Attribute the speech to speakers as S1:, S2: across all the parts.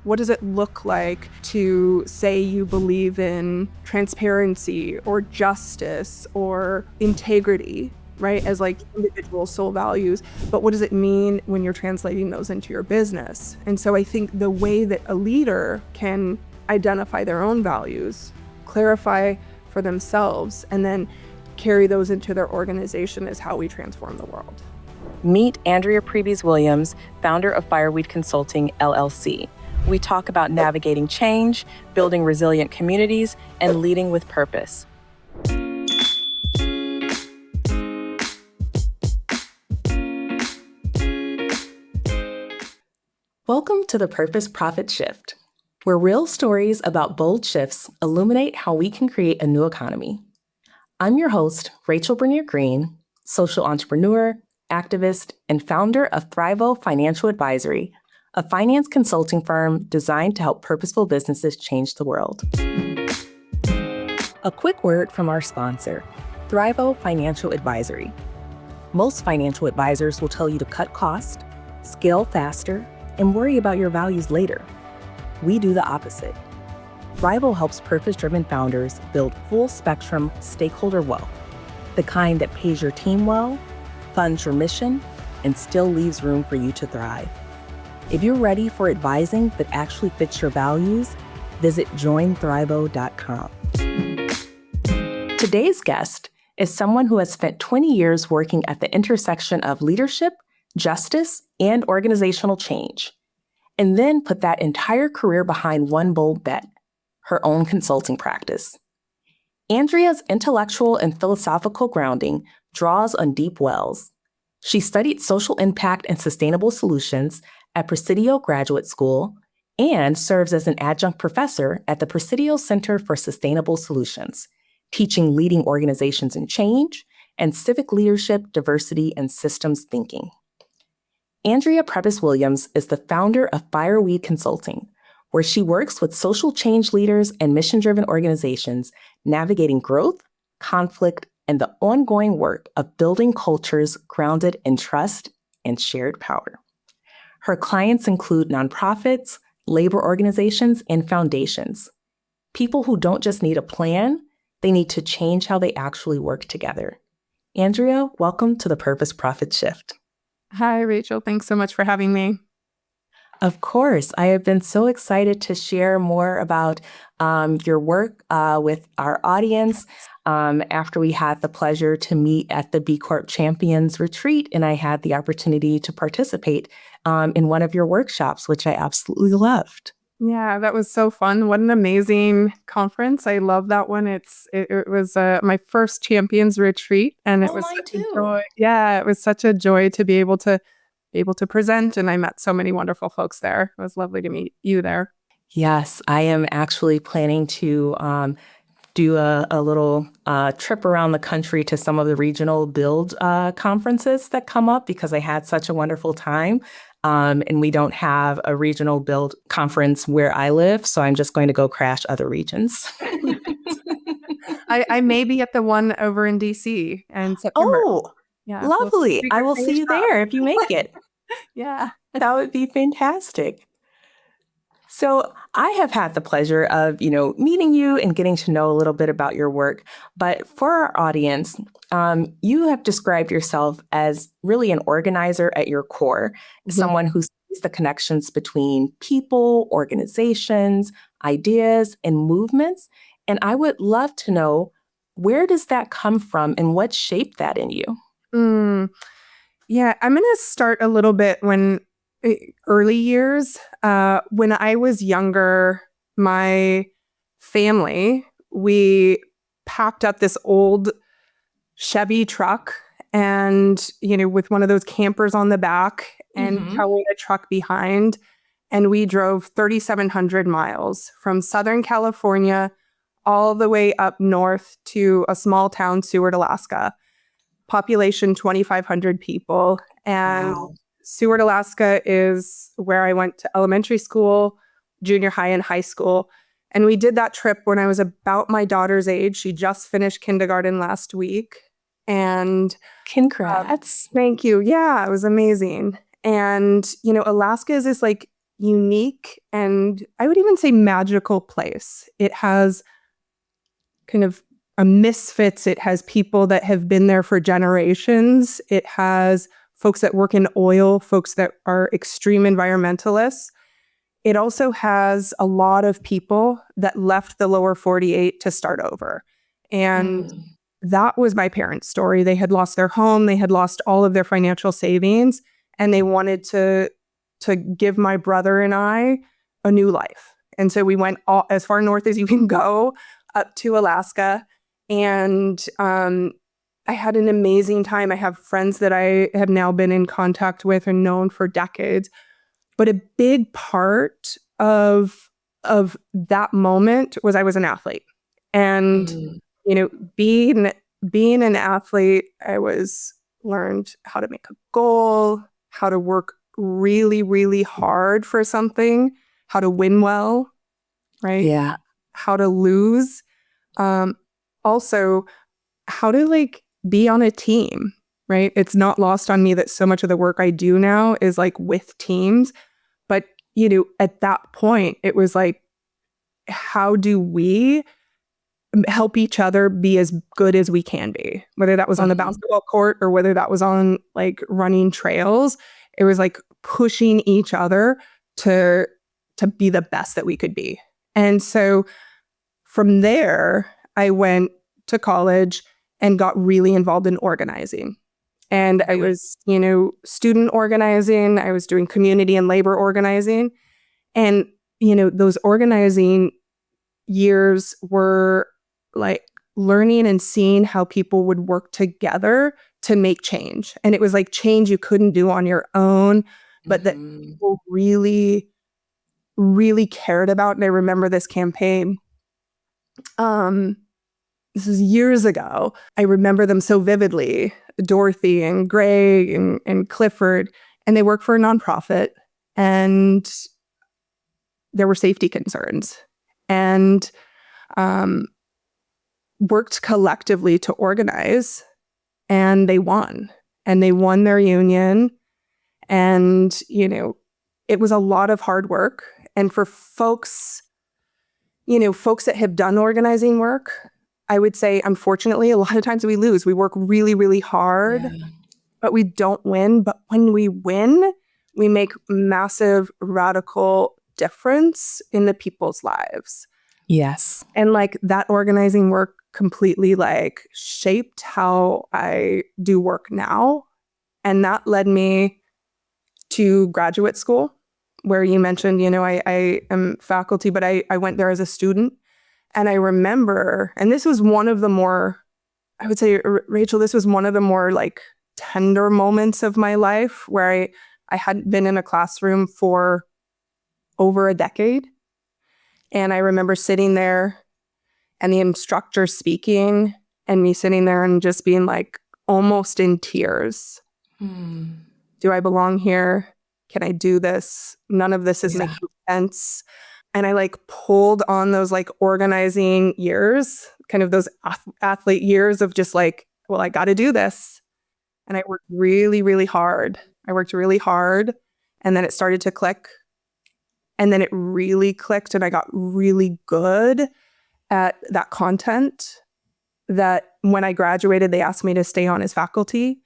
S1: What does it look like to say you believe in transparency or justice or integrity, right? As like individual soul values. But what does it mean when you're translating those into your business? And so I think the way that a leader can identify their own values, clarify for themselves, and then carry those into their organization is how we transform the world.
S2: Meet Andrea Prebys-Williams, founder of Fireweed Consulting, LLC. We talk about navigating change, building resilient communities, and leading with purpose. Welcome to the Purpose Profit Shift, where real stories about bold shifts illuminate how we can create a new economy. I'm your host, Rachel Bernier-Green, social entrepreneur, activist, and founder of Thrivo Financial Advisory, a finance consulting firm designed to help purposeful businesses change the world. A quick word from our sponsor, Thrivo Financial Advisory. Most financial advisors will tell you to cut costs, scale faster, and worry about your values later. We do the opposite. Thrivo helps purpose-driven founders build full-spectrum stakeholder wealth, the kind that pays your team well, funds your mission, and still leaves room for you to thrive. If you're ready for advising that actually fits your values, visit jointhrivo.com. Today's guest is someone who has spent 20 years working at the intersection of leadership, justice, and organizational change, and then put that entire career behind one bold bet, her own consulting practice. Andrea's intellectual and philosophical grounding draws on deep wells. She studied social impact and sustainable solutions at Presidio Graduate School and serves as an adjunct professor at the Presidio Center for Sustainable Solutions, teaching leading organizations in change and civic leadership, diversity, and systems thinking. Andrea Prebys-Williams is the founder of Fireweed Consulting, where she works with social change leaders and mission-driven organizations navigating growth, conflict, and the ongoing work of building cultures grounded in trust and shared power. Her clients include nonprofits, labor organizations, and foundations. People who don't just need a plan, they need to change how they actually work together. Andrea, welcome to the Purpose Profit Shift.
S1: Hi, Rachel. Thanks so much for having me.
S2: Of course. I have been so excited to share more about your work with our audience after we had the pleasure to meet at the B Corp Champions Retreat, and I had the opportunity to participate in one of your workshops, which I absolutely loved.
S1: Yeah, that was so fun. What an amazing conference. I love that one. It was my first Champions Retreat, and it was such a joy. Yeah, it was such a joy to be able to present, and I met so many wonderful folks there. It was lovely to meet you there.
S2: Yes, I am actually planning to do a little trip around the country to some of the regional build conferences that come up because I had such a wonderful time. And we don't have a regional build conference where I live, so I'm just going to go crash other regions.
S1: I may be at the one over in DC in September.
S2: Oh, yeah, lovely. I will see you there if you make it.
S1: Yeah.
S2: That would be fantastic. So I have had the pleasure of, meeting you and getting to know a little bit about your work. But for our audience, you have described yourself as really an organizer at your core, someone who sees the connections between people, organizations, ideas, and movements. And I would love to know, where does that come from and what shaped that in you?
S1: Yeah, I'm going to start a little bit early years. When I was younger, my family, we packed up this old Chevy truck and, with one of those campers on the back and towing a truck behind. And we drove 3,700 miles from Southern California all the way up north to a small town, Seward, Alaska. Population 2,500 people. And wow. Seward, Alaska is where I went to elementary school, junior high, and high school. And we did that trip when I was about my daughter's age. She just finished kindergarten last week. And
S2: congrats.
S1: Thank you. Yeah, it was amazing. And, Alaska is this unique and I would even say magical place. It has kind of a misfits. It has people that have been there for generations. It has folks that work in oil, folks that are extreme environmentalists. It also has a lot of people that left the lower 48 to start over. And that was my parents' story. They had lost their home, they had lost all of their financial savings, and they wanted to give my brother and I a new life. And so we went as far north as you can go, up to Alaska. And I had an amazing time. I have friends that I have now been in contact with and known for decades. But a big part of that moment was I was an athlete. And, you know, being an athlete, I learned how to make a goal, how to work really, really hard for something, how to win well, right?
S2: Yeah.
S1: How to lose. Also, how to be on a team, right? It's not lost on me that so much of the work I do now is with teams. But, you know, at that point, it was how do we help each other be as good as we can be? Whether that was on the basketball court or whether that was on running trails, it was pushing each other to be the best that we could be. And so from there, I went to college and got really involved in organizing. And I was, you know, student organizing. I was doing community and labor organizing. And, you know, those organizing years were learning and seeing how people would work together to make change. And it was change you couldn't do on your own, but that people really, really cared about. And I remember this campaign. This is years ago. I remember them so vividly. Dorothy and Greg and Clifford, and they work for a nonprofit, and there were safety concerns, and worked collectively to organize, and they won their union. And, you know, it was a lot of hard work. And for folks that have done organizing work, I would say, unfortunately, a lot of times we lose. We work really, really hard, but we don't win. But when we win, we make massive, radical difference in the people's lives.
S2: Yes.
S1: And that organizing work completely shaped how I do work now. And that led me to graduate school, where you mentioned, you know, I am faculty, but I went there as a student. And I remember, and this was one of the more, I would say, Rachel, this was one of the more tender moments of my life, where I hadn't been in a classroom for over a decade. And I remember sitting there and the instructor speaking and me sitting there and just being almost in tears. Do I belong here? Can I do this? None of this is making sense. And I pulled on those organizing years, kind of those athlete years of just well, I got to do this. And I worked really, really hard. And then it started to click. And then it really clicked, and I got really good at that content, that when I graduated, they asked me to stay on as faculty.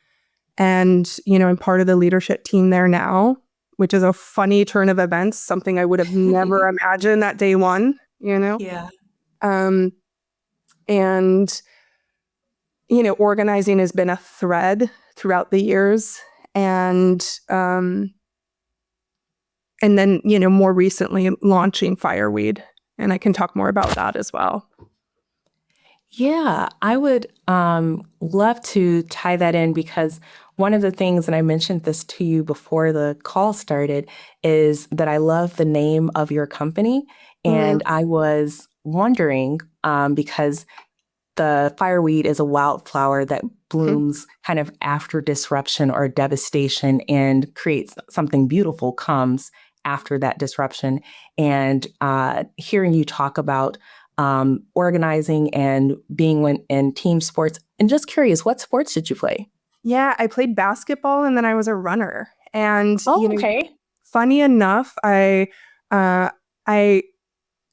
S1: And, you know, I'm part of the leadership team there now, which is a funny turn of events, something I would have never imagined that day one, you know?
S2: Yeah.
S1: And, you know, organizing has been a thread throughout the years. And then, you know, more recently launching Fireweed. And I can talk more about that as well.
S2: Yeah, I would love to tie that in, because one of the things, and I mentioned this to you before the call started, is that I love the name of your company. And I was wondering, because the fireweed is a wildflower that blooms kind of after disruption or devastation and creates something beautiful comes after that disruption. And hearing you talk about organizing and being in team sports, and just curious, what sports did you play?
S1: Yeah, I played basketball, and then I was a runner. And
S2: Oh, okay.
S1: funny enough, I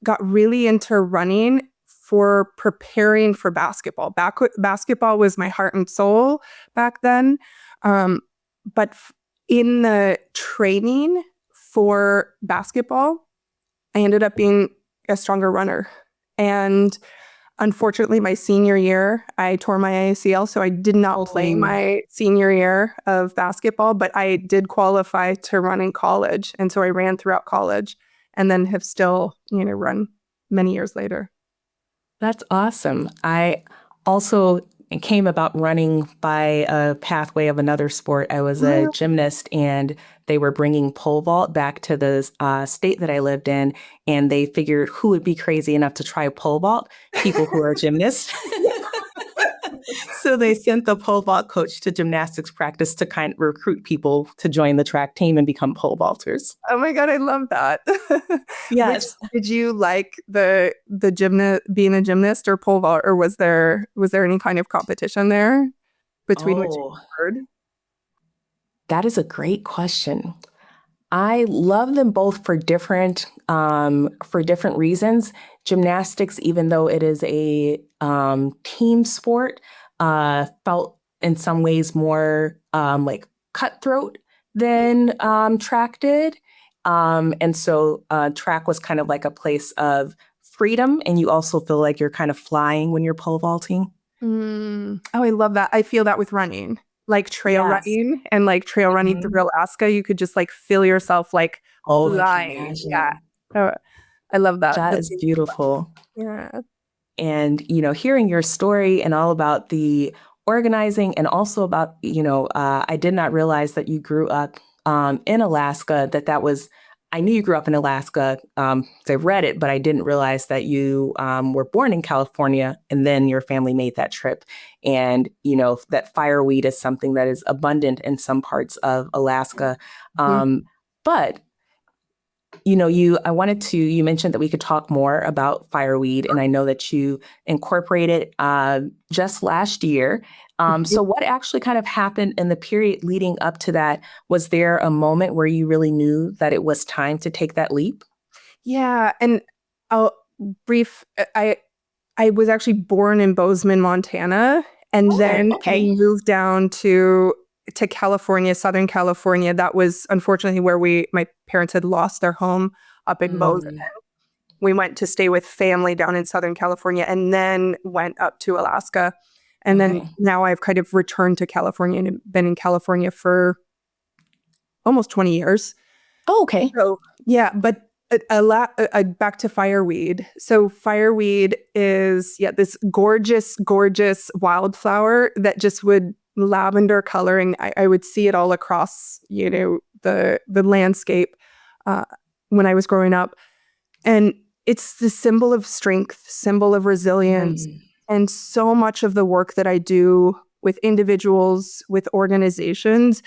S1: got really into running for preparing for basketball. Basketball was my heart and soul back then. But in the training for basketball, I ended up being a stronger runner. And unfortunately, my senior year, I tore my ACL, so I did not play my senior year of basketball, but I did qualify to run in college. And so I ran throughout college and then have still, run many years later.
S2: That's awesome. I also came about running by a pathway of another sport. I was a gymnast, and they were bringing pole vault back to the state that I lived in, and they figured who would be crazy enough to try pole vault? People who are gymnasts. So they sent the pole vault coach to gymnastics practice to kind of recruit people to join the track team and become pole vaulters.
S1: Oh my God, I love that.
S2: Yes.
S1: Did you like the being a gymnast or pole vault, or was there any kind of competition there between which you preferred?
S2: That is a great question. I love them both for different reasons. Gymnastics, even though it is a team sport, felt in some ways more like cutthroat than track did. And so track was kind of like a place of freedom, and you also feel like you're kind of flying when you're pole vaulting.
S1: Oh, I love that. I feel that with running. Like trail running and like trail running through Alaska, you could just like feel yourself like flying. Yeah. Oh, I love that.
S2: That is beautiful.
S1: Yeah.
S2: And, hearing your story and all about the organizing, and also about, I did not realize that you grew up in Alaska, I knew you grew up in Alaska. I read it, but I didn't realize that you were born in California, and then your family made that trip. And, that fireweed is something that is abundant in some parts of Alaska. But you mentioned that we could talk more about fireweed, and I know that you incorporated just last year. So what actually kind of happened in the period leading up to that? Was there a moment where you really knew that it was time to take that leap?
S1: Yeah. And I'll I was actually born in Bozeman, Montana, and then I moved down to California, Southern California. That was unfortunately where my parents had lost their home up in Bozeman. We went to stay with family down in Southern California, and then went up to Alaska. And then now I've kind of returned to California and been in California for almost 20 years.
S2: Oh, okay.
S1: So, yeah, but back to fireweed. So fireweed is, this gorgeous, gorgeous wildflower that just would lavender coloring. I would see it all across, the landscape when I was growing up. And it's the symbol of strength, symbol of resilience. And so much of the work that I do with individuals, with organizations,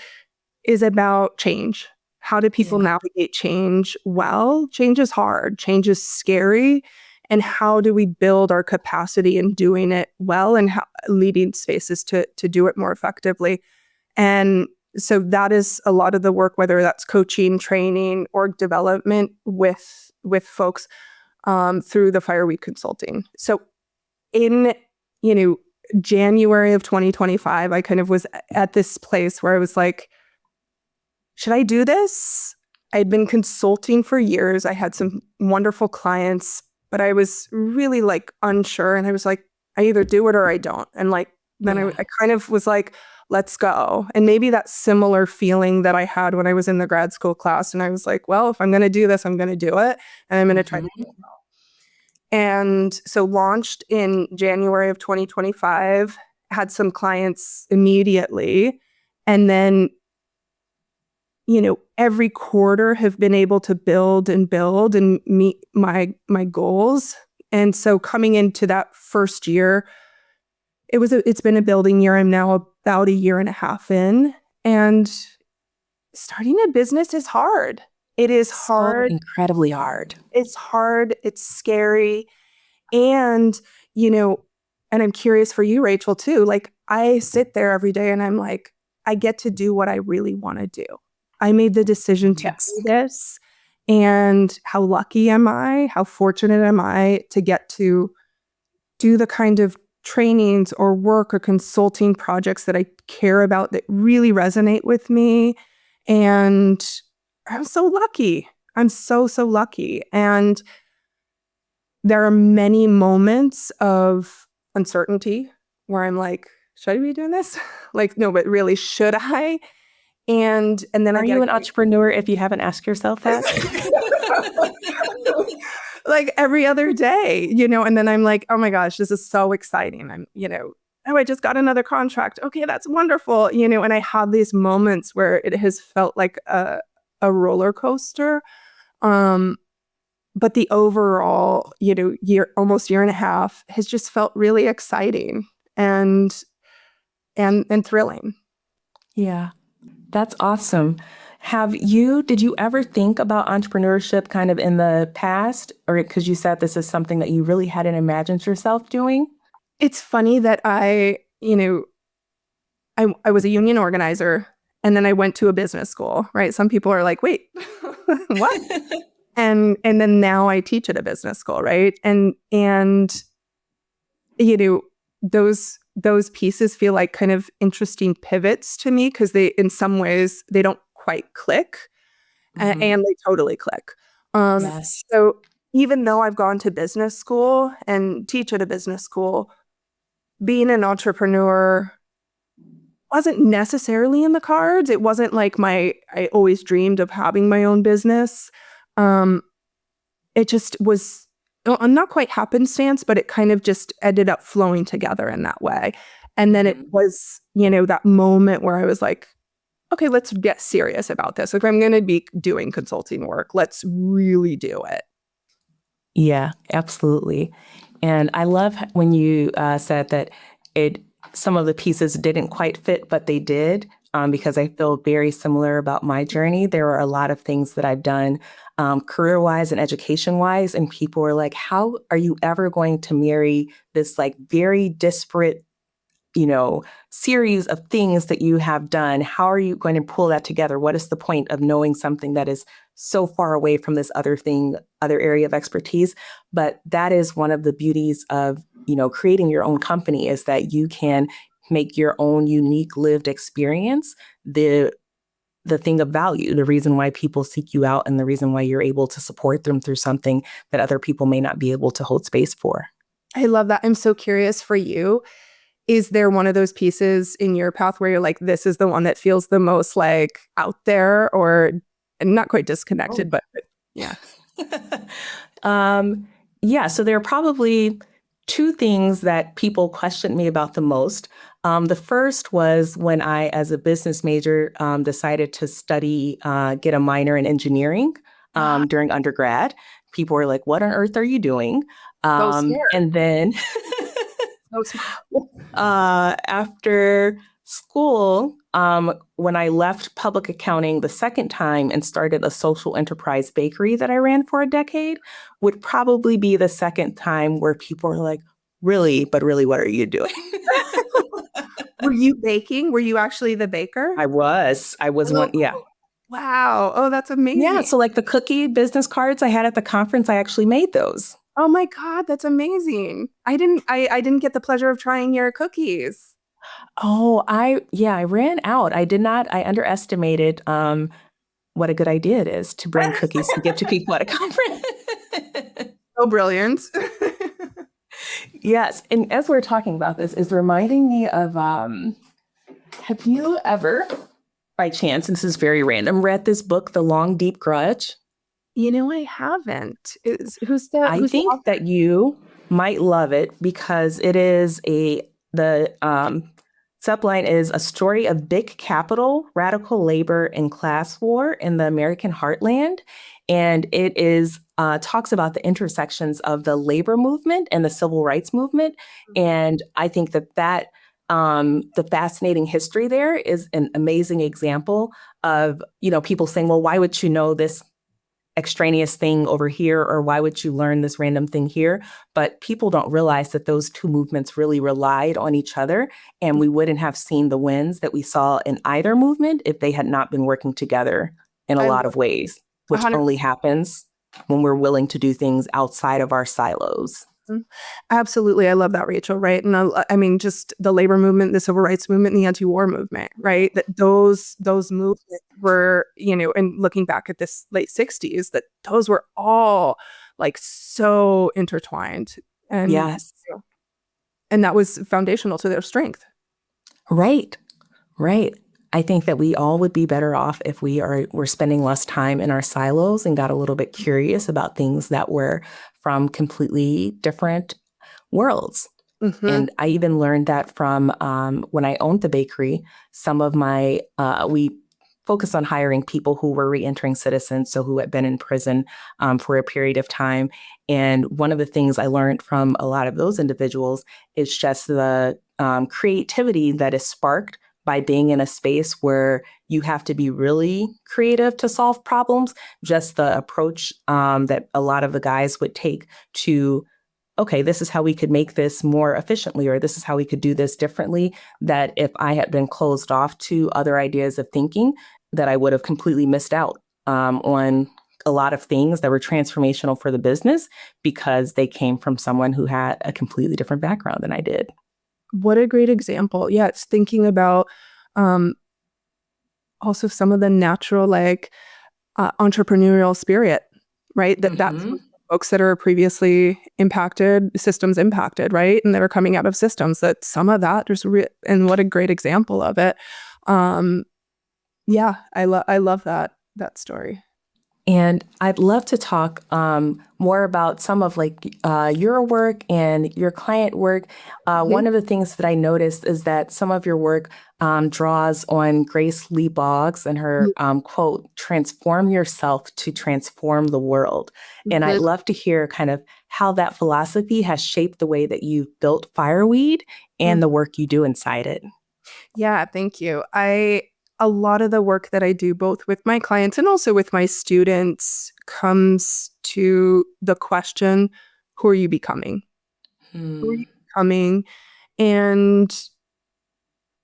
S1: is about change. How do people navigate change well? Change is hard. Change is scary. And how do we build our capacity in doing it well, and leading spaces to do it more effectively? And so that is a lot of the work, whether that's coaching, training, org development with folks through the Fireweed Consulting. So in, January of 2025, I kind of was at this place where I was like, should I do this? I'd been consulting for years. I had some wonderful clients, but I was really like unsure. And I was like, I either do it or I don't. And then I kind of was like, let's go. And maybe that similar feeling that I had when I was in the grad school class. And I was like, well, if I'm going to do this, I'm going to do it. And I'm going to try to do it well. And so launched in January of 2025, had some clients immediately. And then, every quarter have been able to build and meet my goals. And so coming into that first year, it's been a building year. I'm now about a year and a half in, and starting a business is hard. It is hard.
S2: So incredibly hard.
S1: It's hard. It's scary. And, and I'm curious for you, Rachel, too. Like, I sit there every day and I'm like, I get to do what I really want to do. I made the decision to
S2: Yes.
S1: do this. And how lucky am I? How fortunate am I to get to do the kind of trainings or work or consulting projects that I care about that really resonate with me. And I'm so lucky. I'm so, so lucky. And there are many moments of uncertainty where I'm like, should I be doing this? Like, no, but really, should I? And then
S2: Are you an entrepreneur if you haven't asked yourself that?
S1: like every other day, and then I'm like, oh my gosh, this is so exciting. I'm, oh, I just got another contract. Okay, that's wonderful. And I have these moments where it has felt like a roller coaster. But the overall, almost year and a half has just felt really exciting and thrilling.
S2: Yeah, that's awesome. Did you ever think about entrepreneurship kind of in the past? Or because you said this is something that you really hadn't imagined yourself doing?
S1: It's funny that I was a union organizer and then I went to a business school, right? Some people are like, wait, what? And then now I teach at a business school, right? And those pieces feel like kind of interesting pivots to me because they, in some ways, they don't quite click, and they totally click.
S2: Yes.
S1: So even though I've gone to business school and teach at a business school, being an entrepreneur wasn't necessarily in the cards. It wasn't like I always dreamed of having my own business. It just was not quite happenstance, but it kind of just ended up flowing together in that way. And then it was, that moment where I was like, okay, let's get serious about this. If I'm going to be doing consulting work, let's really do it.
S2: Yeah, absolutely. And I love when you said that some of the pieces didn't quite fit, but they did, because I feel very similar about my journey. There are a lot of things that I've done career-wise and education-wise, and people are like, how are you ever going to marry this like very disparate series of things that you have done? How are you going to pull that together? What is the point of knowing something that is so far away from this other area of expertise? But that is one of the beauties of, creating your own company, is that you can make your own unique lived experience the thing of value, the reason why people seek you out and the reason why you're able to support them through something that other people may not be able to hold space for.
S1: I love that. I'm so curious for you. Is there one of those pieces in your path where you're like, this is the one that feels the most like out there or not quite disconnected, but yeah.
S2: Yeah. So there are probably two things that people questioned me about the most. The first was when I, as a business major, decided to get a minor in engineering during undergrad. People were like, what on earth are you doing? And then after school, when I left public accounting the second time and started a social enterprise bakery that I ran for a decade, would probably be the second time where people were like, really, but really, what are you doing?
S1: Were you baking? Were you actually the baker?
S2: I was one. Yeah.
S1: Wow. Oh, that's amazing.
S2: Yeah. So like the cookie business cards I had at the conference, I actually made those.
S1: Oh my God, that's amazing. I didn't get the pleasure of trying your cookies.
S2: Oh, I ran out. I underestimated what a good idea it is to bring cookies to give to people at a conference.
S1: So brilliant.
S2: Yes. And as we're talking about this, is reminding me of, have you ever, by chance, and this is very random, read this book, The Long, Deep Grudge?
S1: I haven't.
S2: I think that you might love it because it is the subline is a story of big capital, radical labor, and class war in the American heartland. And it is talks about the intersections of the labor movement and the civil rights movement. And I think that the fascinating history there is an amazing example of, people saying, well, why would you know this extraneous thing over here, or why would you learn this random thing here? But people don't realize that those two movements really relied on each other, and we wouldn't have seen the wins that we saw in either movement if they had not been working together in a
S1: I
S2: lot
S1: love
S2: of ways, which
S1: 100.
S2: only happens when we're willing to do things outside of our silos.
S1: Absolutely. I love that, Rachel. Right. And I mean, just the labor movement, the civil rights movement, and the anti-war movement, right? That those movements were, and looking back at this late 60s, that those were all like so intertwined. And,
S2: Yes.
S1: and that was foundational to their strength.
S2: Right. Right. I think that we all would be better off if we're spending less time in our silos and got a little bit curious about things that were from completely different worlds.
S1: Mm-hmm.
S2: And I even learned that from when I owned the bakery. Some of we focused on hiring people who were reentering citizens, so who had been in prison for a period of time. And one of the things I learned from a lot of those individuals is just the creativity that is sparked by being in a space where you have to be really creative to solve problems. Just the approach that a lot of the guys would take to, okay, this is how we could make this more efficiently, or this is how we could do this differently, that if I had been closed off to other ideas of thinking, that I would have completely missed out on a lot of things that were transformational for the business because they came from someone who had a completely different background than I did.
S1: What a great example. Yeah, it's thinking about also some of the natural entrepreneurial spirit, right? That's folks that are previously systems impacted, right? And that are coming out of systems, that some of that and what a great example of it. Yeah, I love that story.
S2: And I'd love to talk more about some of your work and your client work. One of the things that I noticed is that some of your work draws on Grace Lee Boggs and her quote, "Transform yourself to transform the world." And I'd love to hear kind of how that philosophy has shaped the way that you've built Fireweed and the work you do inside it.
S1: Yeah, thank you. A lot of the work that I do, both with my clients and also with my students, comes to the question, who are you becoming? Who are you becoming? And,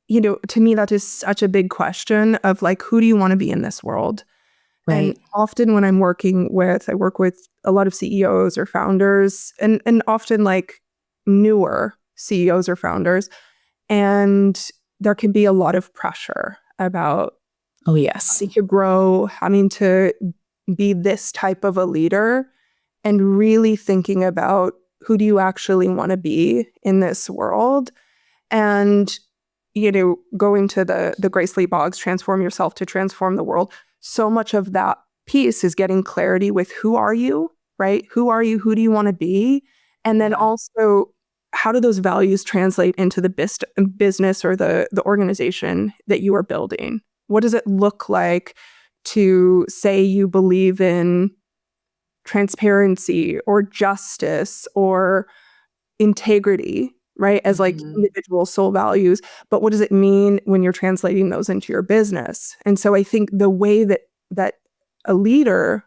S1: to me, that is such a big question of who do you want to be in this world?
S2: Right.
S1: And often when I work with a lot of CEOs or founders, and often newer CEOs or founders. And there can be a lot of pressure about having to grow, having to be this type of a leader, and really thinking about who do you actually want to be in this world. And, going to the Grace Lee Boggs, transform yourself to transform the world. So much of that piece is getting clarity with who are you, right? Who are you? Who do you want to be? And then also, how do those values translate into the business or the organization that you are building? What does it look like to say you believe in transparency or justice or integrity, right? As individual soul values. But what does it mean when you're translating those into your business? And so I think the way that a leader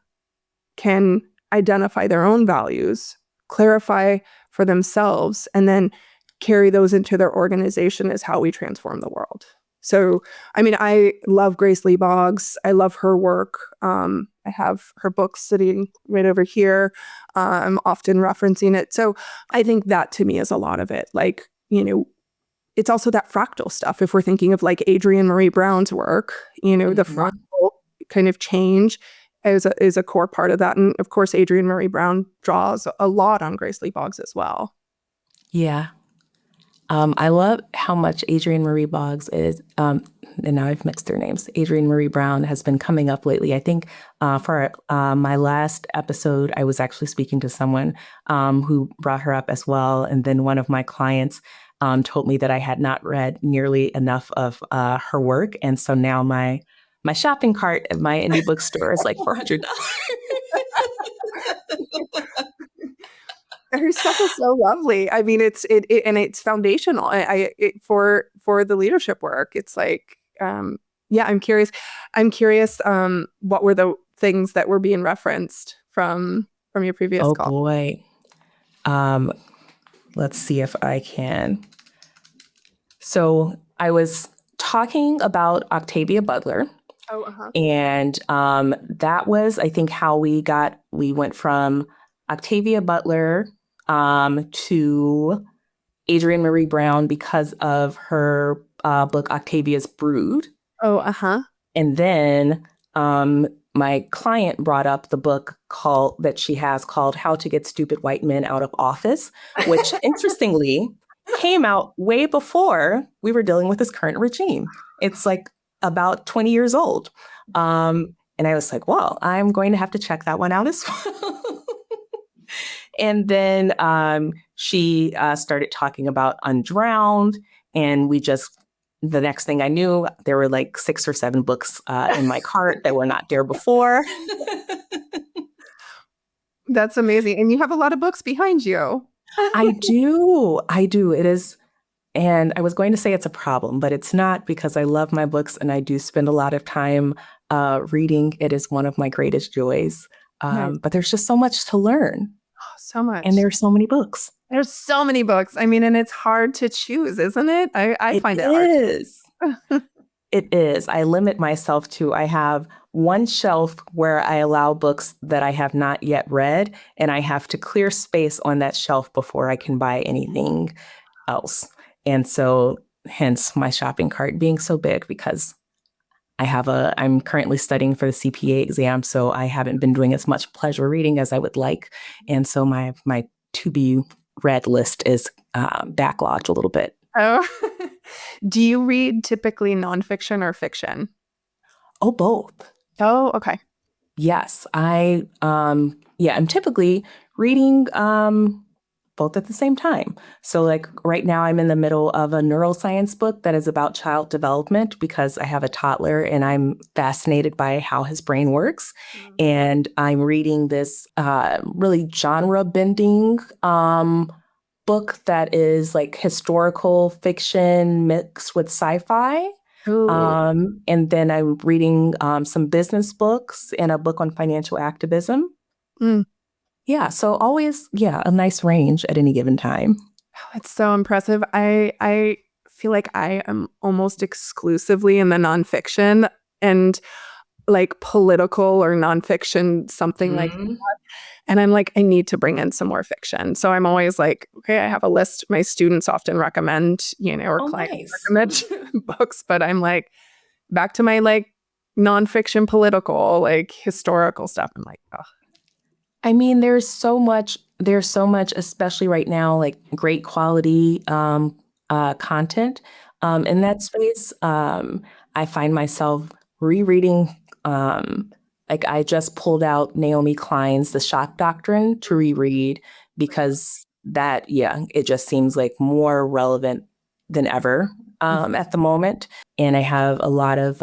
S1: can identify their own values, clarify for themselves, and then carry those into their organization is how we transform the world. So, I mean, I love Grace Lee Boggs. I love her work. I have her book sitting right over here. I'm often referencing it. So I think that to me is a lot of it. It's also that fractal stuff. If we're thinking of Adrienne Marie Brown's work, the fractal kind of change is a core part of that. And of course, Adrienne Marie Brown draws a lot on Grace Lee Boggs as well.
S2: Yeah. I love how much Adrienne Marie Boggs is, and now I've mixed their names. Adrienne Marie Brown has been coming up lately. I think for my last episode, I was actually speaking to someone who brought her up as well. And then one of my clients told me that I had not read nearly enough of her work. And so now my shopping cart at my indie bookstore is like $400.
S1: Her stuff is so lovely. I mean, it's foundational. For the leadership work. It's I'm curious. What were the things that were being referenced from your previous
S2: Oh
S1: call?
S2: boy. Let's see if I can. So I was talking about Octavia Butler.
S1: Oh, uh-huh.
S2: And that was, I think, how we went from Octavia Butler to Adrienne Marie Brown because of her book, Octavia's Brood.
S1: Oh, uh-huh.
S2: And then my client brought up the book that she has called How to Get Stupid White Men Out of Office, which interestingly came out way before we were dealing with this current regime. It's like about 20 years old. And I was like, well, I'm going to have to check that one out as well. And then she started talking about Undrowned, and the next thing I knew, there were like 6 or 7 books in my cart that were not there before.
S1: That's amazing. And you have a lot of books behind you.
S2: I do. It is. And I was going to say it's a problem, but it's not, because I love my books and I do spend a lot of time reading. It is one of my greatest joys.
S1: Nice.
S2: But there's just so much to learn.
S1: Oh, so much.
S2: And there are so many books.
S1: There's so many books. I mean, and it's hard to choose, isn't it? I find it hard.
S2: It is. I limit myself to, I have one shelf where I allow books that I have not yet read, and I have to clear space on that shelf before I can buy anything else. And so hence my shopping cart being so big, because I'm currently studying for the CPA exam, so I haven't been doing as much pleasure reading as I would like. And so my to be read list is backlogged a little bit.
S1: Oh, do you read typically nonfiction or fiction?
S2: Oh, both.
S1: Oh, okay.
S2: Yes, I'm typically reading both at the same time. So like right now I'm in the middle of a neuroscience book that is about child development, because I have a toddler and I'm fascinated by how his brain works. Mm-hmm. And I'm reading this really genre bending book that is like historical fiction mixed with sci-fi. And then I'm reading some business books and a book on financial activism. Mm. Yeah, so always, a nice range at any given time.
S1: Oh, it's so impressive. I feel like I am almost exclusively in the nonfiction and like political or nonfiction, something like that. And I'm like, I need to bring in some more fiction. So I'm always like, okay, I have a list. My students often recommend, or clients recommend books, but I'm like, back to my like nonfiction, political, like historical stuff. I'm like, oh.
S2: I mean, there's so much, especially right now, like great quality content in that space. I find myself rereading, like I just pulled out Naomi Klein's The Shock Doctrine to reread, because it just seems like more relevant than ever at the moment. And I have a lot of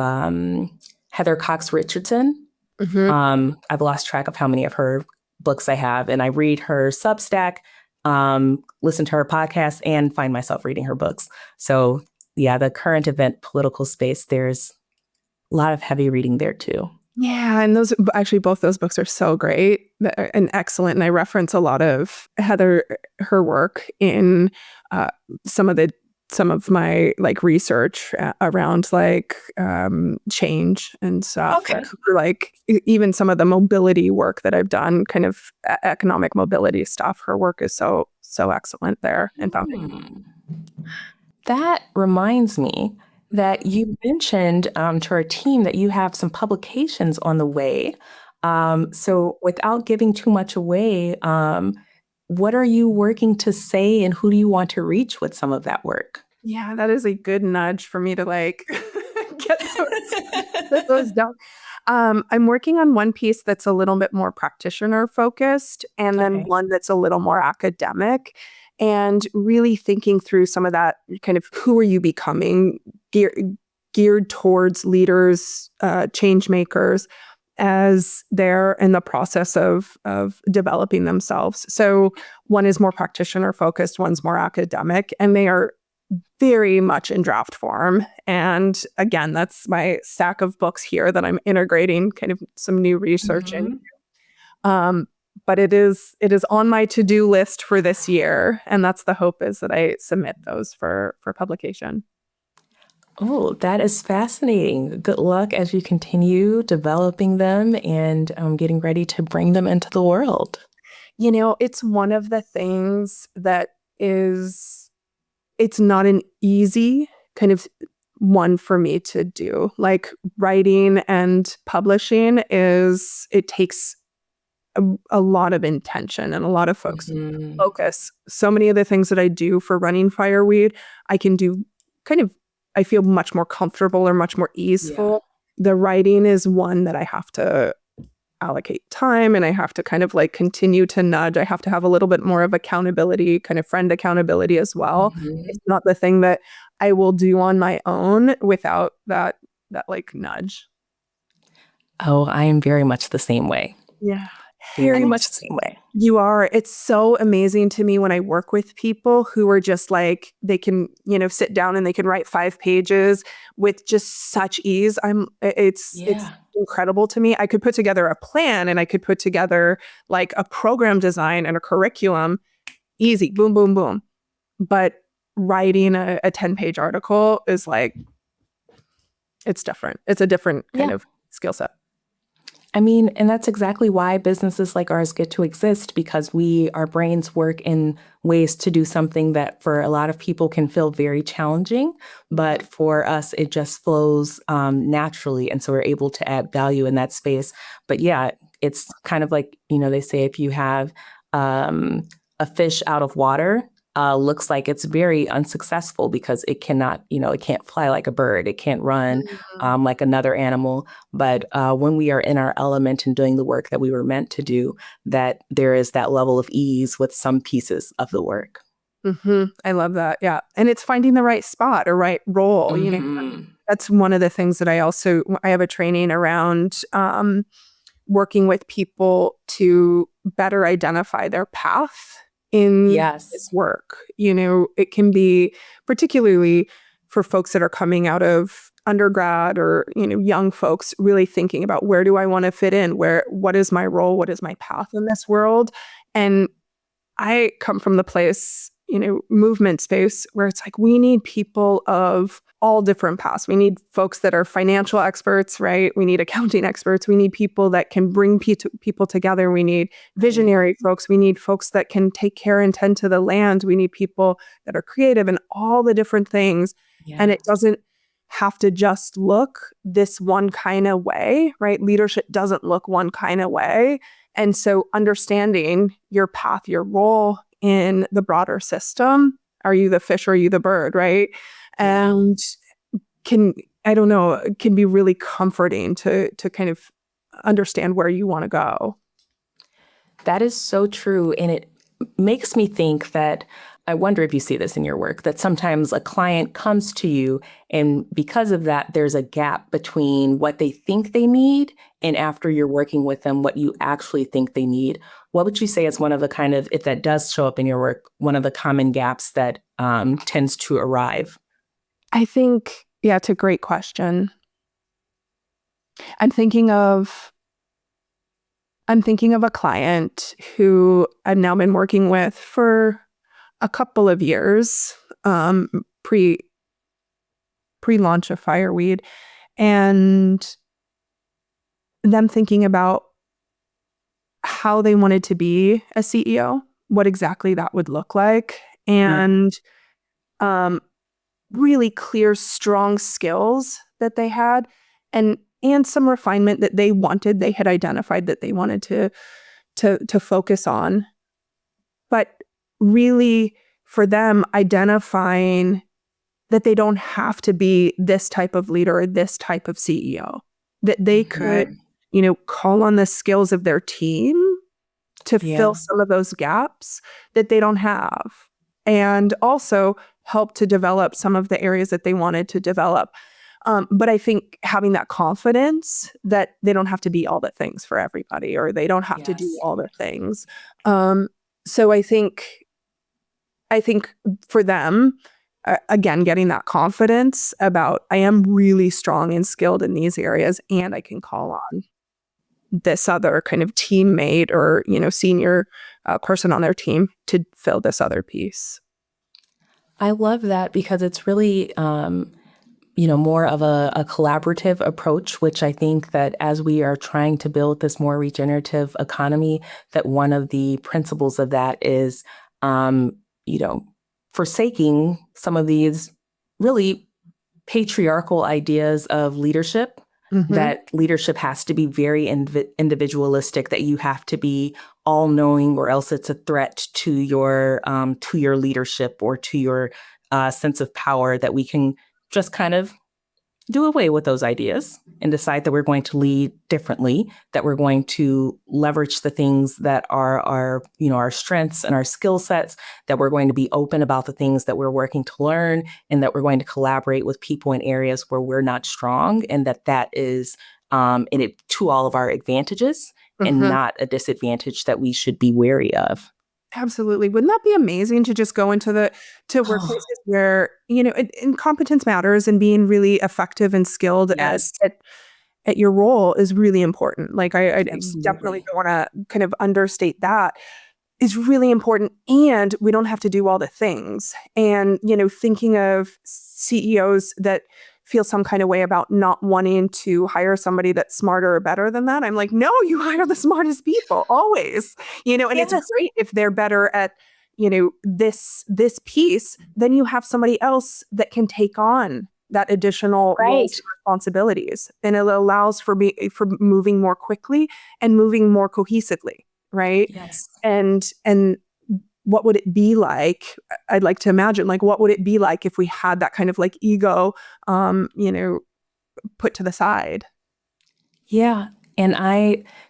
S2: Heather Cox Richardson. Mm-hmm. I've lost track of how many of her books I have, and I read her Substack, listen to her podcast, and find myself reading her books. So the current event political space, there's a lot of heavy reading there too.
S1: Yeah, and both those books are so great and excellent. And I reference a lot of her work in some of my like research around like change and stuff.
S2: Okay.
S1: Like even some of the mobility work that I've done, kind of economic mobility stuff. Her work is so excellent there and founding.
S2: That reminds me that you mentioned to our team that you have some publications on the way. So without giving too much away, what are you working to say, and who do you want to reach with some of that work?
S1: Yeah, that is a good nudge for me to like get those done. I'm working on one piece that's a little bit more practitioner focused, and then one that's a little more academic, and really thinking through some of that kind of who are you becoming, geared towards leaders, change makers, as they're in the process of developing themselves. So one is more practitioner focused, one's more academic, and they are very much in draft form. And again, that's my stack of books here that I'm integrating kind of some new research in. But it is on my to-do list for this year. And that's the hope, is that I submit those for publication.
S2: Oh, that is fascinating. Good luck as you continue developing them and getting ready to bring them into the world.
S1: It's one of the things that it's not an easy kind of one for me to do. Like, writing and publishing it takes a lot of intention and a lot of focus. So many of the things that I do for running Fireweed, I can do I feel much more comfortable or much more easeful. Yeah. The writing is one that I have to allocate time, and I have to kind of like continue to nudge. I have to have a little bit more of accountability, kind of friend accountability as well. It's not the thing that I will do on my own without that like nudge.
S2: Oh, I am very much the same way.
S1: Yeah.
S2: Very much the same way.
S1: You are. It's so amazing to me when I work with people who are just like, they can, sit down and they can write 5 pages with just such ease. It's incredible to me. I could put together a plan, and I could put together like a program design and a curriculum, easy, boom, boom, boom. But writing a 10-page article is like, it's different. It's a different kind of skill set.
S2: I mean, and that's exactly why businesses like ours get to exist, because our brains work in ways to do something that for a lot of people can feel very challenging, but for us, it just flows naturally. And so we're able to add value in that space. But yeah, it's kind of like, they say if you have a fish out of water, looks like it's very unsuccessful because it cannot, it can't fly like a bird. It can't run like another animal. But when we are in our element and doing the work that we were meant to do, that there is that level of ease with some pieces of the work.
S1: I love that. Yeah. And it's finding the right spot or right role. That's one of the things that I have a training around working with people to better identify their path in this work. It can be particularly for folks that are coming out of undergrad, or, young folks really thinking about, where do I want to fit in? What is my role? What is my path in this world? And I come from the place, movement space, where it's like, we need people of all different paths. We need folks that are financial experts, right? We need accounting experts. We need people that can bring people together. We need visionary folks. We need folks that can take care and tend to the land. We need people that are creative and all the different things. Yeah. And it doesn't have to just look this one kind of way, right? Leadership doesn't look one kind of way. And so understanding your path, your role in the broader system, are you the fish or are you the bird, right? And can be really comforting to kind of understand where you want to go.
S2: That is so true. And it makes me think that, I wonder if you see this in your work, that sometimes a client comes to you, and because of that, there's a gap between what they think they need and after you're working with them, what you actually think they need. What would you say is one of the kind of, if that does show up in your work, one of the common gaps that tends to arrive?
S1: I think, it's a great question. I'm thinking of a client who I've now been working with for a couple of years, pre-launch of Fireweed, and them thinking about how they wanted to be a CEO, what exactly that would look like, and really clear, strong skills that they had, and some refinement that they had identified that they wanted to focus on. But really, for them, identifying that they don't have to be this type of leader or this type of CEO, that they could, call on the skills of their team to fill some of those gaps that they don't have, and also help to develop some of the areas that they wanted to develop. But I think having that confidence that they don't have to be all the things for everybody, or they don't have to do all the things. So I think for them, again, getting that confidence about I am really strong and skilled in these areas, and I can call on this other kind of teammate or, senior person on their team to fill this other piece.
S2: I love that because it's really, more of a collaborative approach, which I think that as we are trying to build this more regenerative economy, that one of the principles of that is, forsaking some of these really patriarchal ideas of leadership, that leadership has to be very individualistic, that you have to be all-knowing or else it's a threat to your leadership or to your sense of power, that we can just kind of do away with those ideas and decide that we're going to lead differently, that we're going to leverage the things that are our strengths and our skill sets, that we're going to be open about the things that we're working to learn, and that we're going to collaborate with people in areas where we're not strong, and that is to all of our advantages and not a disadvantage that we should be wary of.
S1: Absolutely. Wouldn't that be amazing to just go into workplaces where, and competence matters, and being really effective and skilled
S2: Yes.
S1: at your role is really important. Like I
S2: Absolutely.
S1: definitely don't want to kind of understate that. Is really important, and we don't have to do all the things. And, thinking of CEOs that feel some kind of way about not wanting to hire somebody that's smarter or better than that. I'm like, no, you hire the smartest people always, and it's great if they're better at, this piece, then you have somebody else that can take on that additional roles and responsibilities. And it allows for moving more quickly and moving more cohesively. Right.
S2: Yes.
S1: And what would it be like? I'd like to imagine, like, what would it be like if we had that kind of like ego, put to the side?
S2: Yeah. And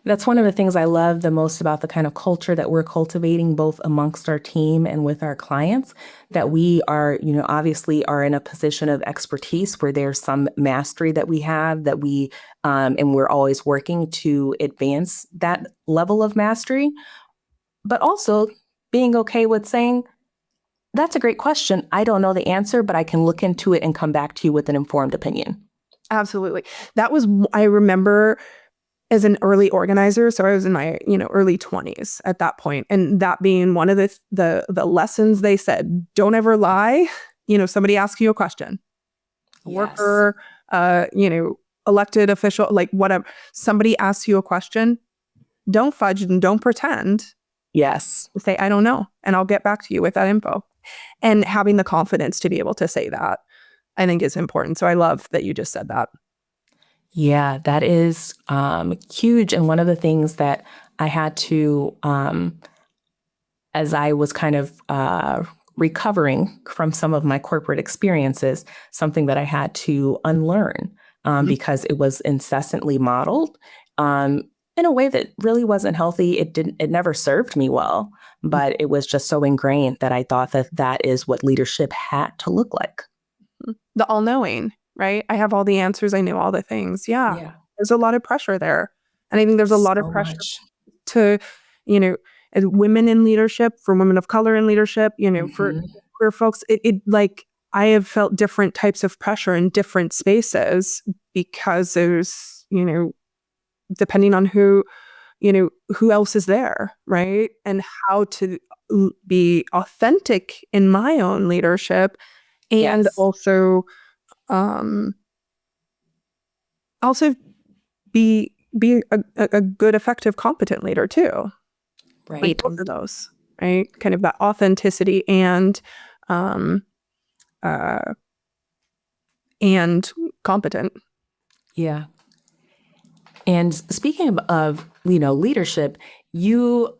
S2: that's one of the things I love the most about the kind of culture that we're cultivating both amongst our team and with our clients, that we are, obviously are in a position of expertise where there's some mastery that we have, that and we're always working to advance that level of mastery, but also being okay with saying, that's a great question. I don't know the answer, but I can look into it and come back to you with an informed opinion.
S1: Absolutely. I remember as an early organizer, so I was in my, early 20s at that point, and that being one of the lessons they said, don't ever lie. Somebody asks you a question, worker, elected official, like whatever, somebody asks you a question, don't fudge and don't pretend.
S2: Yes.
S1: Say, I don't know, and I'll get back to you with that info. And having the confidence to be able to say that, I think, is important. So I love that you just said that.
S2: Yeah, that is huge. And one of the things that I had to, as I was kind of recovering from some of my corporate experiences, something that I had to unlearn because it was incessantly modeled in a way that really wasn't healthy. It never served me well, but it was just so ingrained that I thought that is what leadership had to look like.
S1: The all-knowing, right? I have all the answers. I know all the things. Yeah. There's a lot of pressure there. And I think there's a lot of pressure to, as women in leadership, for women of color in leadership, for queer folks, it like, I have felt different types of pressure in different spaces because there's, depending on who else is there, right? And how to be authentic in my own leadership, and also be a good, effective, competent leader too.
S2: Right.
S1: Both of those, right? Kind of that authenticity and competent.
S2: Yeah. And speaking of leadership, you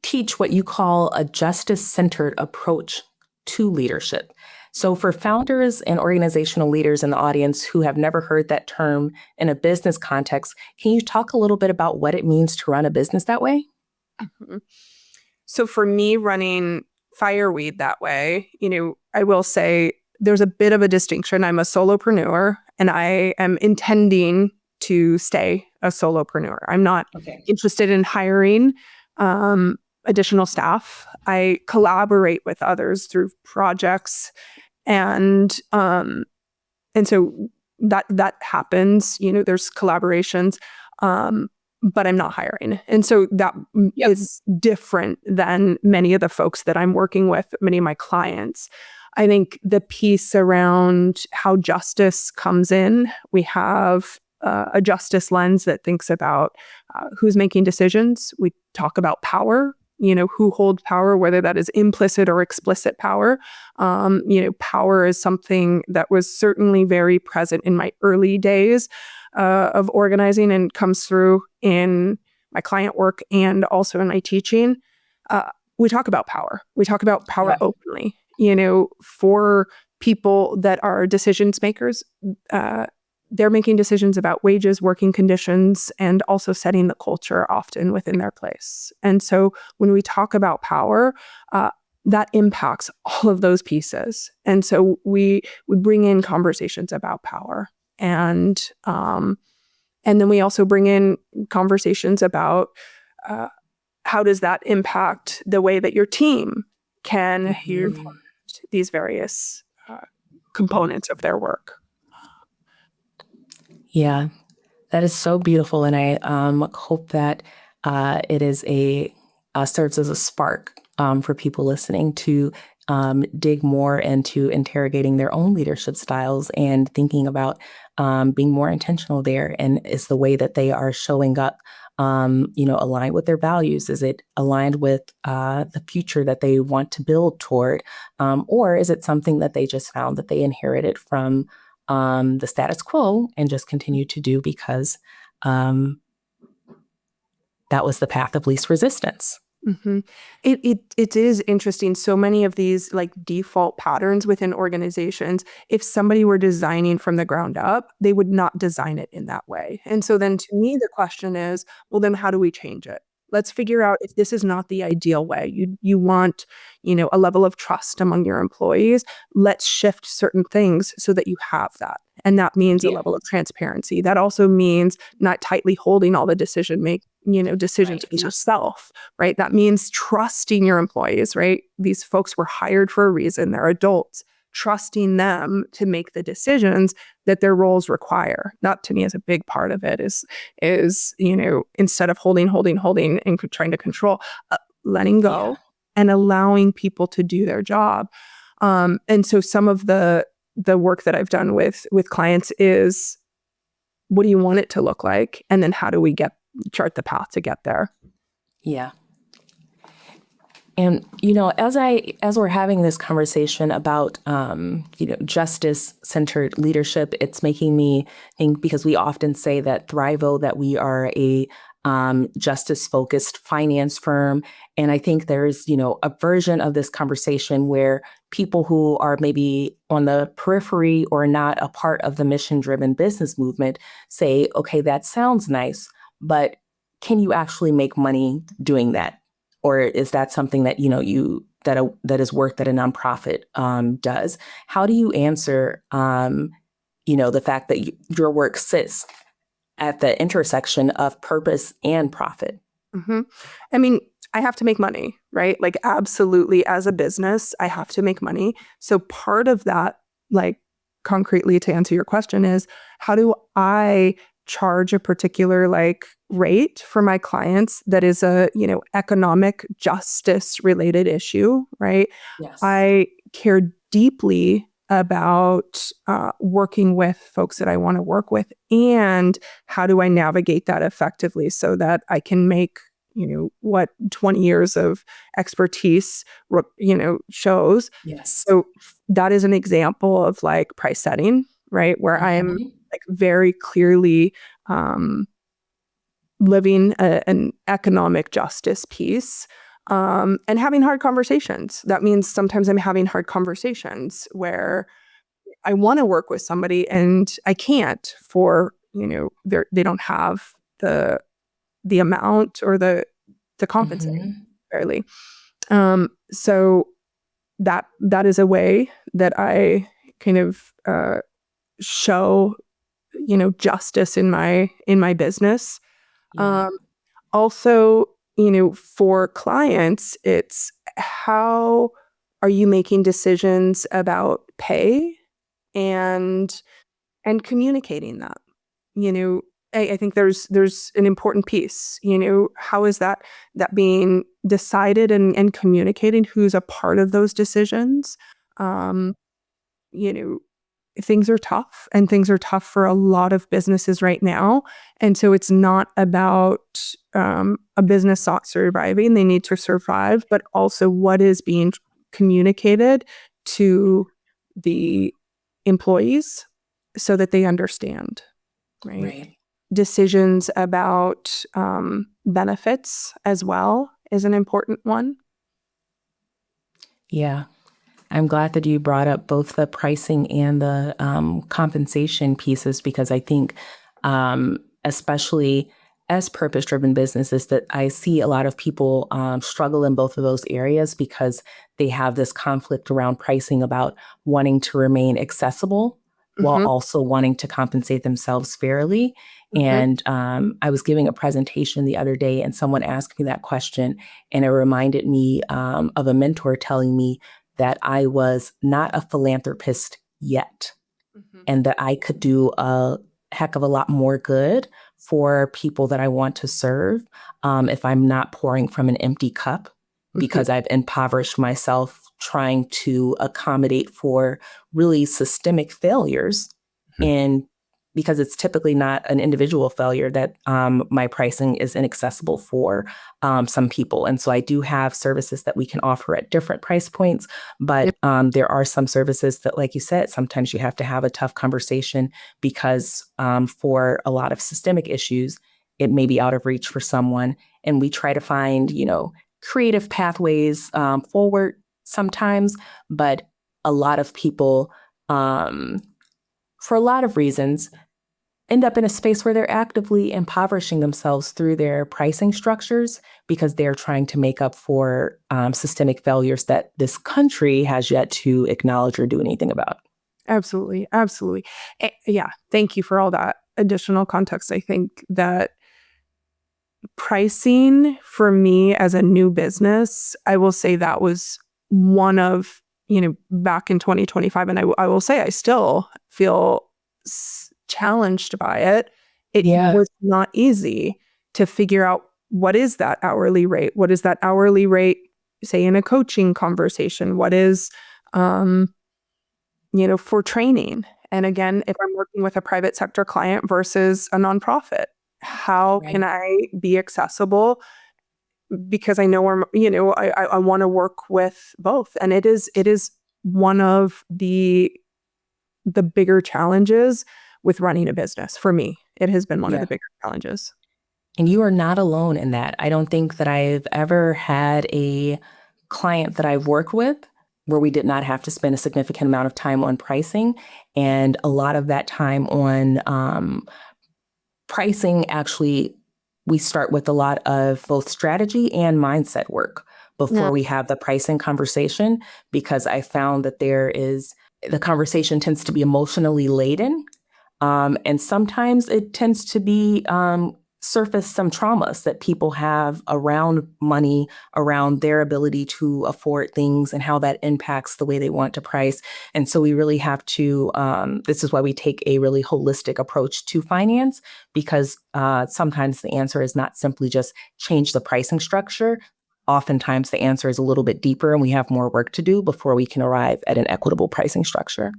S2: teach what you call a justice-centered approach to leadership. So for founders and organizational leaders in the audience who have never heard that term in a business context, can you talk a little bit about what it means to run a business that way?
S1: Mm-hmm. So for me, running Fireweed that way, I will say there's a bit of a distinction. I'm a solopreneur, and I am intending to stay a solopreneur. I'm not interested in hiring additional staff. I collaborate with others through projects And so that happens, there's collaborations, but I'm not hiring. And so that is different than many of the folks that I'm working with, many of my clients. I think the piece around how justice comes in, we have a justice lens that thinks about who's making decisions. We talk about power, who holds power, whether that is implicit or explicit power. Power is something that was certainly very present in my early days of organizing and comes through in my client work and also in my teaching. We talk about power. We talk about power openly. For people that are decision makers, they're making decisions about wages, working conditions, and also setting the culture often within their place. And so when we talk about power, that impacts all of those pieces. And so we bring in conversations about power. And then we also bring in conversations about how does that impact the way that your team can implement these various components of their work.
S2: Yeah, that is so beautiful. And I hope that it is serves as a spark for people listening to dig more into interrogating their own leadership styles and thinking about being more intentional there. And is the way that they are showing up, aligned with their values? Is it aligned with the future that they want to build toward? Or is it something that they just found that they inherited from the status quo and just continue to do because that was the path of least resistance?
S1: Mm-hmm. It is interesting. So many of these like default patterns within organizations, if somebody were designing from the ground up, they would not design it in that way. And so then to me, the question is, well, then how do we change it? Let's figure out if this is not the ideal way. You want, a level of trust among your employees. Let's shift certain things so that you have that. And that means a level of transparency. That also means not tightly holding all the decisions for yourself, right? That means trusting your employees, right? These folks were hired for a reason. They're adults. Trusting them to make the decisions that their roles require. That to me is a big part of it is instead of holding and trying to control, letting go and allowing people to do their job. And so some of the work that I've done with clients is, what do you want it to look like? And then how do we chart the path to get there?
S2: Yeah. And, as we're having this conversation about, justice-centered leadership, it's making me think, because we often say that Thrivo, that we are a justice-focused finance firm. And I think there's, a version of this conversation where people who are maybe on the periphery or not a part of the mission-driven business movement say, okay, that sounds nice, but can you actually make money doing that? Or is that something that, that is work that a nonprofit does? How do you answer, the fact that your work sits at the intersection of purpose and profit?
S1: Mm-hmm. I mean, I have to make money, right? Like, absolutely, as a business, I have to make money. So part of that, like, concretely to answer your question is, how do I charge a particular rate for my clients that is a economic justice related issue, right?
S2: Yes.
S1: I care deeply about working with folks that I want to work with, and how do I navigate that effectively so that I can make what 20 years of expertise shows.
S2: Yes.
S1: So that is an example of price setting, right, where I am very clearly living an economic justice piece, and having hard conversations. That means sometimes I'm having hard conversations where I want to work with somebody and I can't for, they don't have the amount or the compensate fairly. So that is a way that I kind of show justice in my business.
S2: Yeah.
S1: Also, for clients, it's how Are you making decisions about pay and communicating that? I think there's an important piece. How is that being decided and communicating? Who's a part of those decisions? Um, you know, things are tough, and things are tough for a lot of businesses right now. And so it's not about a business not surviving. They need to survive, but also what is being communicated to the employees so that they understand, right?
S2: Right.
S1: Decisions about benefits as well is an important one.
S2: Yeah. I'm glad that you brought up both the pricing and the compensation pieces, because I think, especially as purpose-driven businesses, that I see a lot of people struggle in both of those areas because they have this conflict around pricing about wanting to remain accessible while
S1: Mm-hmm.
S2: also wanting to compensate themselves fairly.
S1: Mm-hmm.
S2: And I was giving a presentation the other day, and someone asked me that question, and it reminded me of a mentor telling me that I was not a philanthropist yet,
S1: Mm-hmm.
S2: and that I could do a heck of a lot more good for people that I want to serve if I'm not pouring from an empty cup, because I've impoverished myself trying to accommodate for really systemic failures. And because it's typically not an individual failure, that my pricing is inaccessible for some people. And so I do have services that we can offer at different price points, but
S1: Yep.
S2: there are some services that, like you said, sometimes you have to have a tough conversation because for a lot of systemic issues, it may be out of reach for someone. And we try to find, creative pathways forward sometimes, but a lot of people, for a lot of reasons, end up in a space where they're actively impoverishing themselves through their pricing structures because they're trying to make up for systemic failures that this country has yet to acknowledge or do anything about.
S1: Absolutely. Absolutely. Yeah. Thank you for all that additional context. I think that pricing for me as a new business, I will say that was one of, back in 2025. And I will say I still feel challenged by it. It
S2: Yeah.
S1: was not easy to figure out what is that hourly rate? What is that hourly rate, say, in a coaching conversation? What is, for training? And again, if I'm working with a private sector client versus a nonprofit, how
S2: Right.
S1: can I be accessible? Because I know I want to work with both, and it is one of the bigger challenges with running a business for me. It has been one of
S2: Yeah.
S1: the bigger challenges.
S2: And you are not alone in that. I don't think that I've ever had a client that I've worked with where we did not have to spend a significant amount of time on pricing. And a lot of that time on pricing, actually, we start with a lot of both strategy and mindset work
S1: Yeah.
S2: before we have the pricing conversation, because I found that the conversation tends to be emotionally laden. And sometimes it tends to be surface some traumas that people have around money, around their ability to afford things, and how that impacts the way they want to price. And so we really have to, this is why we take a really holistic approach to finance, because sometimes the answer is not simply just change the pricing structure. Oftentimes the answer is a little bit deeper, and we have more work to do before we can arrive at an equitable pricing structure.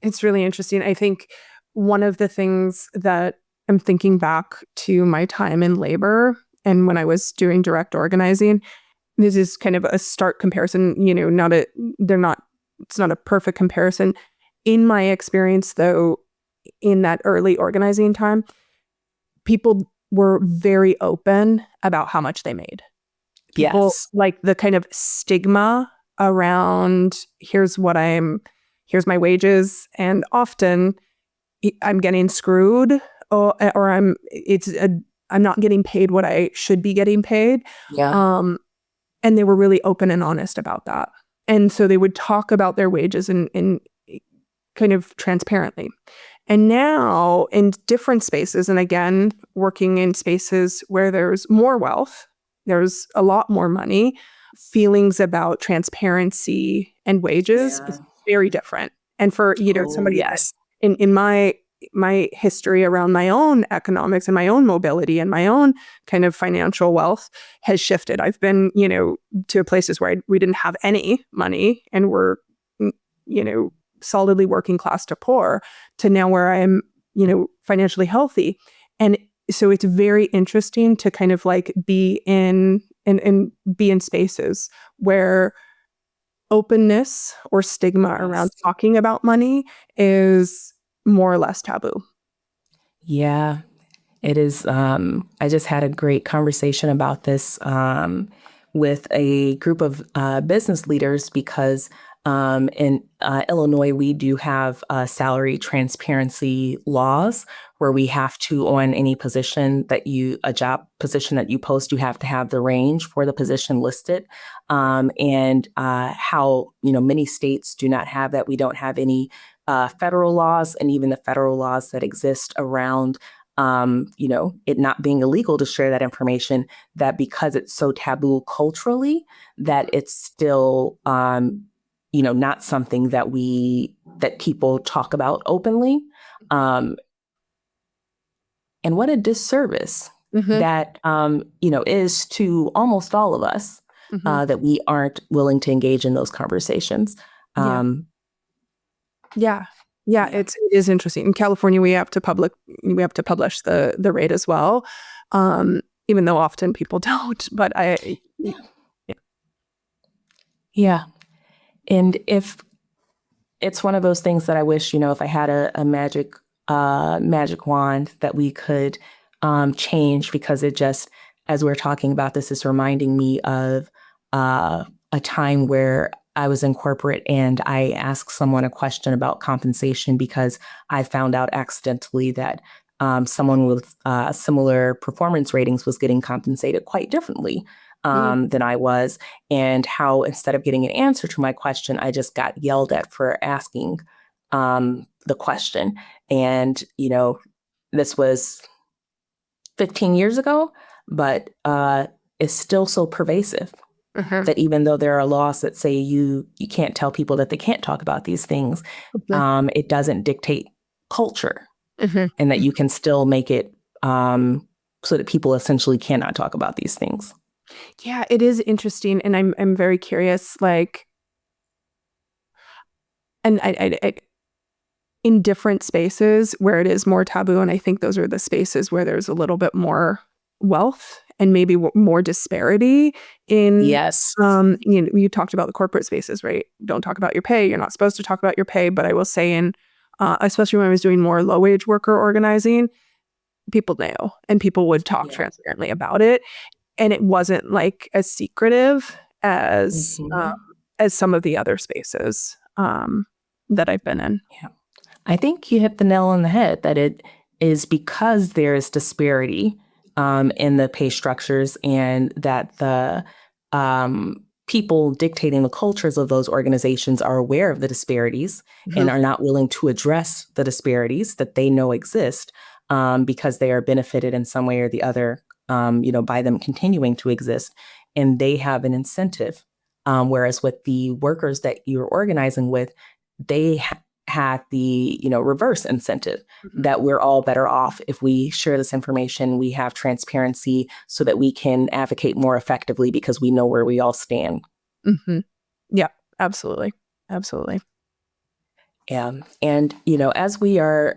S1: It's really interesting. I think one of the things that I'm thinking back to my time in labor and when I was doing direct organizing, this is kind of a stark comparison, it's not a perfect comparison. In my experience, though, in that early organizing time, people were very open about how much they made. People
S2: Yes.
S1: like the kind of stigma around here's my wages, and often I'm getting screwed, or I'm not getting paid what I should be getting paid.
S2: Yeah.
S1: And they were really open and honest about that. And so they would talk about their wages in kind of transparently. And now in different spaces, and again, working in spaces where there's more wealth, there's a lot more money, feelings about transparency and wages is very different. And for, somebody
S2: yes.
S1: in my history around my own economics and my own mobility and my own kind of financial wealth has shifted. I've been, to places where we didn't have any money and were, solidly working class to poor, to now where I am, financially healthy. And so it's very interesting to kind of like be in spaces where openness or stigma around talking about money is more or less taboo.
S2: Yeah, it is. I just had a great conversation about this with a group of business leaders because in Illinois, we do have salary transparency laws where we have to, on any position a job position that you post, you have to have the range for the position listed. And how, many states do not have that. We don't have any federal laws, and even the federal laws that exist around it not being illegal to share that information, that because it's so taboo culturally, that it's still, not something that people talk about openly. And what a disservice that, is to almost all of us, that we aren't willing to engage in those conversations.
S1: Yeah, it is interesting. In California, we have to publish the rate as well, even though often people don't. But
S2: yeah. And if it's one of those things that I wish, if I had a magic wand that we could change, because it just, as we're talking about this, is reminding me of a time where I was in corporate and I asked someone a question about compensation because I found out accidentally that someone with similar performance ratings was getting compensated quite differently than I was, and how instead of getting an answer to my question, I just got yelled at for asking the question. And, this was 15 years ago, but it's still so pervasive that even though there are laws that say you can't tell people that they can't talk about these things, it doesn't dictate culture, and that you can still make it so that people essentially cannot talk about these things.
S1: Yeah, it is interesting, and I'm very curious, like, and I in different spaces where it is more taboo, and I think those are the spaces where there's a little bit more wealth and maybe more disparity in.
S2: Yes.
S1: You talked about the corporate spaces, right? Don't talk about your pay. You're not supposed to talk about your pay. But I will say especially when I was doing more low-wage worker organizing, people knew, and people would talk transparently about it. And it wasn't like as secretive as some of the other spaces that I've been in.
S2: Yeah. I think you hit the nail on the head, that it is because there is disparity in the pay structures, and that the people dictating the cultures of those organizations are aware of the disparities and are not willing to address the disparities that they know exist because they are benefited in some way or the other, by them continuing to exist. And they have an incentive. Whereas with the workers that you're organizing with, they had the reverse incentive, that we're all better off if we share this information, we have transparency so that we can advocate more effectively because we know where we all stand.
S1: Yeah, absolutely.
S2: Yeah. And as we are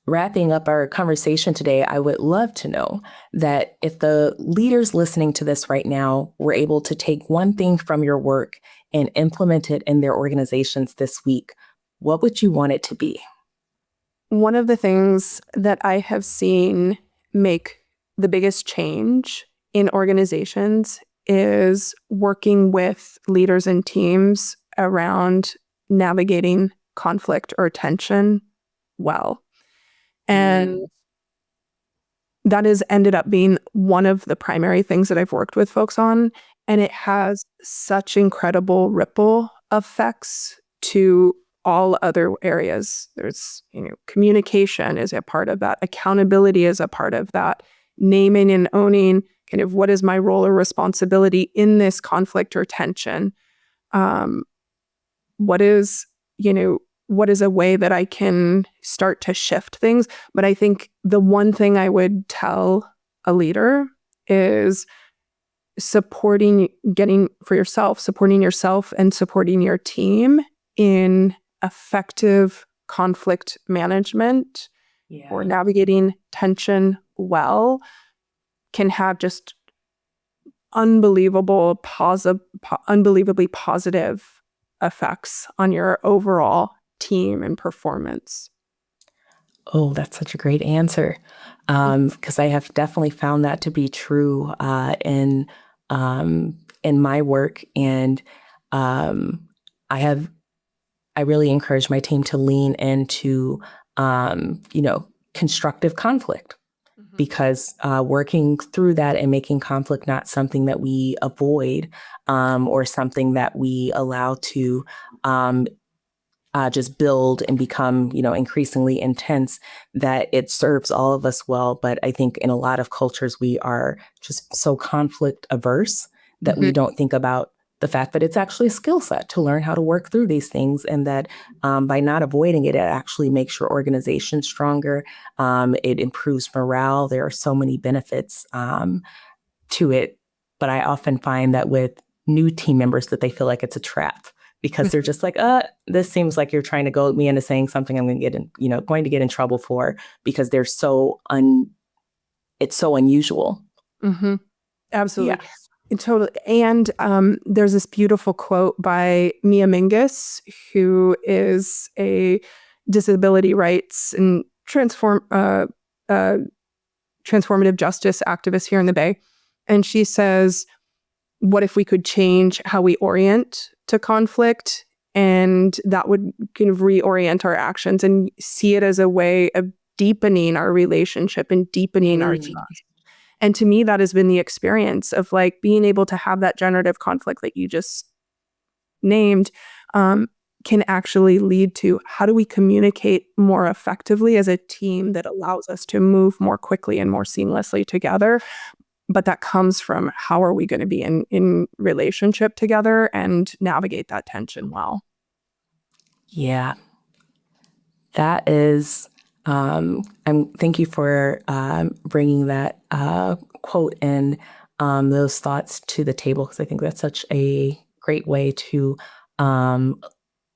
S2: wrapping up our conversation today, I would love to know that if the leaders listening to this right now were able to take one thing from your work and implement it in their organizations this week, what would you want it to be?
S1: One of the things that I have seen make the biggest change in organizations is working with leaders and teams around navigating conflict or tension well. And that has ended up being one of the primary things that I've worked with folks on. And it has such incredible ripple effects to all other areas. There's, communication is a part of that. Accountability is a part of that. Naming and owning kind of what is my role or responsibility in this conflict or tension? What is a way that I can start to shift things? But I think the one thing I would tell a leader is supporting yourself and supporting your team in effective conflict management or navigating tension well can have just unbelievably positive effects on your overall team and performance.
S2: Oh, that's such a great answer. Because I have definitely found that to be true in my work. And I really encourage my team to lean into, constructive conflict, because working through that and making conflict not something that we avoid or something that we allow to just build and become, increasingly intense, that it serves all of us well. But I think in a lot of cultures, we are just so conflict averse that we don't think about the fact that it's actually a skill set to learn how to work through these things, and that by not avoiding it, it actually makes your organization stronger. It improves morale. There are so many benefits to it. But I often find that with new team members that they feel like it's a trap, because they're just like, this seems like you're trying to goad me into saying something I'm going to get in trouble for, because they're it's so unusual.
S1: Mm-hmm. Absolutely.
S2: Yeah.
S1: Totally. And there's this beautiful quote by Mia Mingus, who is a disability rights and transformative justice activist here in the Bay. And she says, what if we could change how we orient to conflict? And that would kind of reorient our actions and see it as a way of deepening our relationship and deepening our trust. And to me, that has been the experience of like being able to have that generative conflict that you just named can actually lead to how do we communicate more effectively as a team that allows us to move more quickly and more seamlessly together. But that comes from how are we going to be in relationship together and navigate that tension well.
S2: Yeah. That is, thank you for bringing that quote and those thoughts to the table, because I think that's such a great way to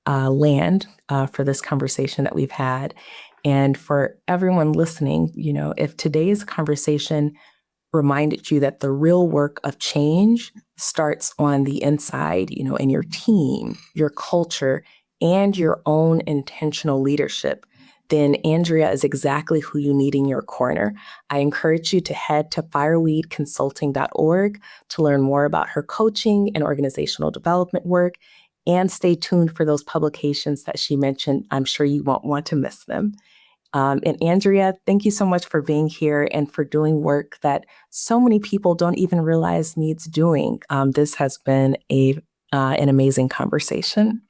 S2: land for this conversation that we've had. And for everyone listening, if today's conversation reminded you that the real work of change starts on the inside, in your team, your culture, and your own intentional leadership, then Andrea is exactly who you need in your corner. I encourage you to head to fireweedconsulting.org to learn more about her coaching and organizational development work, and stay tuned for those publications that she mentioned. I'm sure you won't want to miss them. And Andrea, thank you so much for being here and for doing work that so many people don't even realize needs doing. This has been an amazing conversation.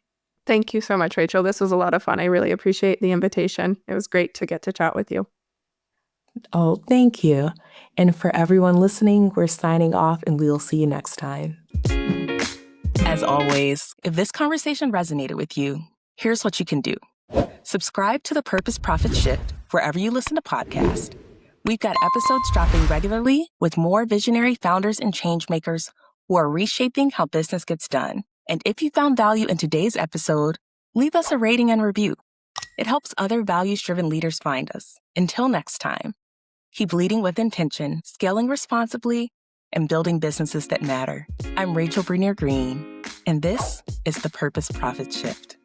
S1: Thank you so much, Rachel. This was a lot of fun. I really appreciate the invitation. It was great to get to chat with you.
S2: Oh, thank you. And for everyone listening, we're signing off, and we'll see you next time. As always, if this conversation resonated with you, here's what you can do. Subscribe to The Purpose Profit Shift wherever you listen to podcasts. We've got episodes dropping regularly with more visionary founders and changemakers who are reshaping how business gets done. And if you found value in today's episode, leave us a rating and review. It helps other values-driven leaders find us. Until next time, keep leading with intention, scaling responsibly, and building businesses that matter. I'm Rachel Brunier Green, and this is The Purpose Profit Shift.